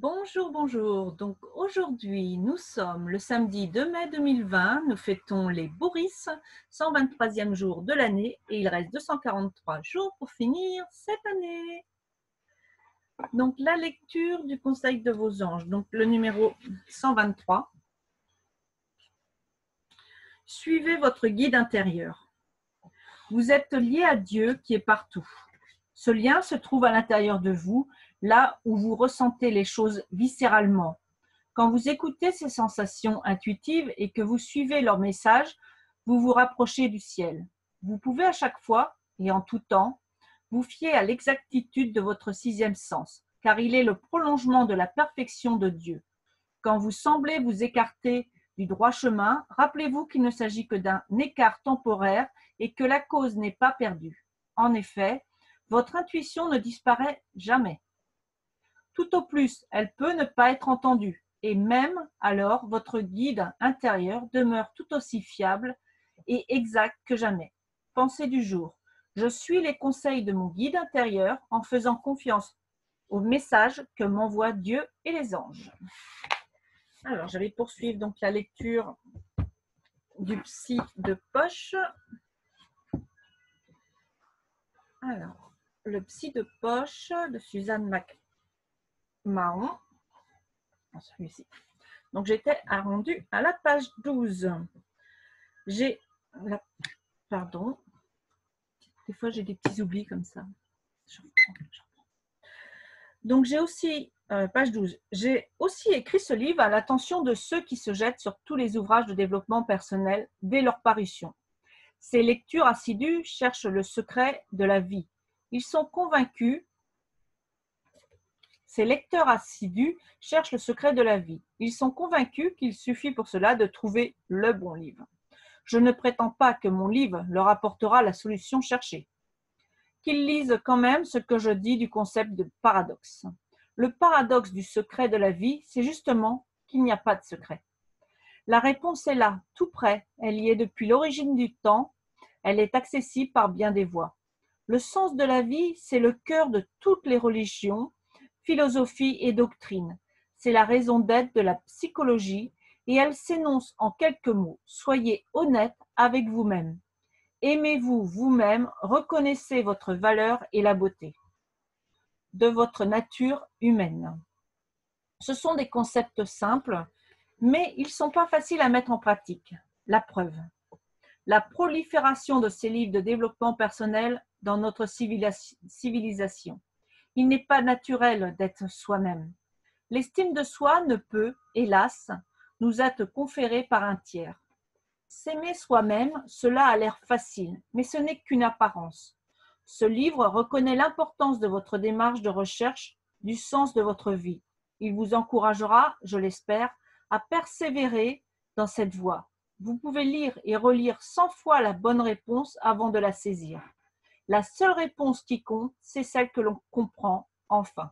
Bonjour, bonjour. Donc aujourd'hui, nous sommes le samedi 2 mai 2020. Nous fêtons les Bourris, 123e jour de l'année et il reste 243 jours pour finir cette année. Donc la lecture du Conseil de vos anges, donc le numéro 123. Suivez votre guide intérieur. Vous êtes lié à Dieu qui est partout. Ce lien se trouve à l'intérieur de vous, là où vous ressentez les choses viscéralement. Quand vous écoutez ces sensations intuitives et que vous suivez leur message, vous vous rapprochez du ciel. Vous pouvez à chaque fois, et en tout temps, vous fier à l'exactitude de votre sixième sens, car il est le prolongement de la perfection de Dieu. Quand vous semblez vous écarter du droit chemin, rappelez-vous qu'il ne s'agit que d'un écart temporaire et que la cause n'est pas perdue. En effet, votre intuition ne disparaît jamais. Tout au plus, elle peut ne pas être entendue, et même alors votre guide intérieur demeure tout aussi fiable et exact que jamais. Pensée du jour. Je suis les conseils de mon guide intérieur en faisant confiance au message que m'envoient Dieu et les anges. Alors, je vais poursuivre donc la lecture du psy de poche. Alors, le psy de poche de Suzanne McMahon. Celui-ci. Donc, j'étais rendue à la page 12. Pardon. Des fois, j'ai des petits oublis comme ça. Donc, j'ai aussi, page 12, j'ai aussi écrit ce livre à l'attention de ceux qui se jettent sur tous les ouvrages de développement personnel dès leur parution. Ces lectures assidues cherchent le secret de la vie. Ils sont convaincus. Ces lecteurs assidus cherchent le secret de la vie. Ils sont convaincus qu'il suffit pour cela de trouver le bon livre. Je ne prétends pas que mon livre leur apportera la solution cherchée. Qu'ils lisent quand même ce que je dis du concept de paradoxe. Le paradoxe du secret de la vie, c'est justement qu'il n'y a pas de secret. La réponse est là, tout près, elle y est depuis l'origine du temps, elle est accessible par bien des voies. Le sens de la vie, c'est le cœur de toutes les religions, philosophies et doctrines. C'est la raison d'être de la psychologie et elle s'énonce en quelques mots. Soyez honnête avec vous-même. Aimez-vous vous-même, reconnaissez votre valeur et la beauté de votre nature humaine. Ce sont des concepts simples, mais ils ne sont pas faciles à mettre en pratique. La preuve. La prolifération de ces livres de développement personnel dans notre civilisation. Il n'est pas naturel d'être soi-même. L'estime de soi ne peut, hélas, nous être conférée par un tiers. S'aimer soi-même, cela a l'air facile, mais ce n'est qu'une apparence. Ce livre reconnaît l'importance de votre démarche de recherche du sens de votre vie. Il vous encouragera, je l'espère, à persévérer dans cette voie. Vous pouvez lire et relire 100 fois la bonne réponse avant de la saisir. La seule réponse qui compte, c'est celle que l'on comprend enfin.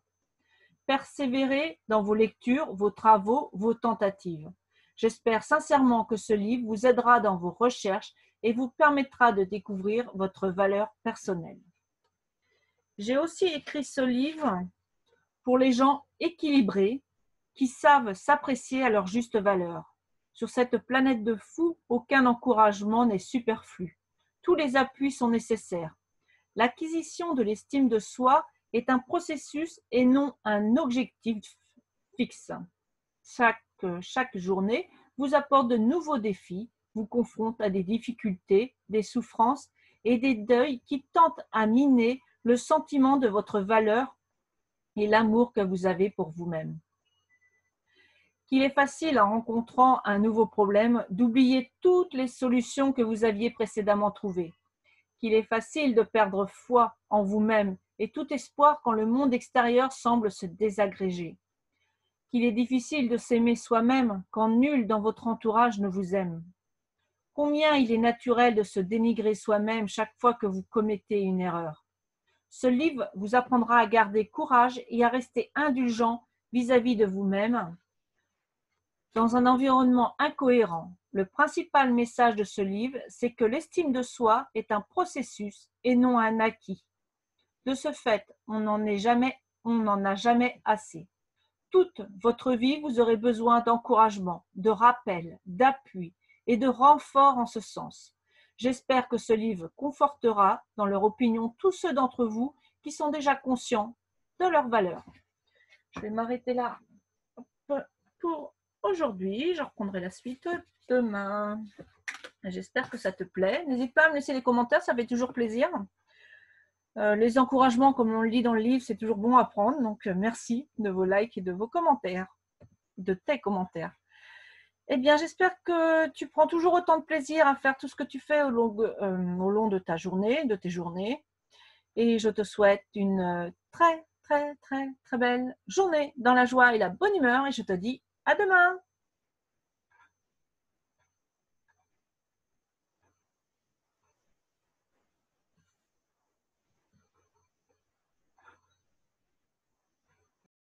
Persévérez dans vos lectures, vos travaux, vos tentatives. J'espère sincèrement que ce livre vous aidera dans vos recherches et vous permettra de découvrir votre valeur personnelle. J'ai aussi écrit ce livre pour les gens équilibrés qui savent s'apprécier à leur juste valeur. Sur cette planète de fous, aucun encouragement n'est superflu. Tous les appuis sont nécessaires. L'acquisition de l'estime de soi est un processus et non un objectif fixe. Chaque journée vous apporte de nouveaux défis, vous confronte à des difficultés, des souffrances et des deuils qui tentent à miner le sentiment de votre valeur et l'amour que vous avez pour vous-même. Qu'il est facile, en rencontrant un nouveau problème, d'oublier toutes les solutions que vous aviez précédemment trouvées. Qu'il est facile de perdre foi en vous-même et tout espoir quand le monde extérieur semble se désagréger. Qu'il est difficile de s'aimer soi-même quand nul dans votre entourage ne vous aime. Combien il est naturel de se dénigrer soi-même chaque fois que vous commettez une erreur. Ce livre vous apprendra à garder courage et à rester indulgent vis-à-vis de vous-même dans un environnement incohérent. Le principal message de ce livre, c'est que l'estime de soi est un processus et non un acquis. De ce fait, on n'en a jamais assez. toute votre vie, vous aurez besoin d'encouragement, de rappel, d'appui et de renfort en ce sens. J'espère que ce livre confortera dans leur opinion tous ceux d'entre vous qui sont déjà conscients de leur valeur. Je vais m'arrêter là pour aujourd'hui. Je reprendrai la suite demain. J'espère que ça te plaît. N'hésite pas à me laisser des commentaires, ça fait toujours plaisir. Les encouragements, comme on le lit dans le livre, c'est toujours bon à prendre. Donc, merci de vos likes et de vos commentaires, de tes commentaires. Eh bien, j'espère que tu prends toujours autant de plaisir à faire tout ce que tu fais au long de ta journée, de tes journées. Et je te souhaite une très belle journée dans la joie et la bonne humeur. Et je te dis à demain.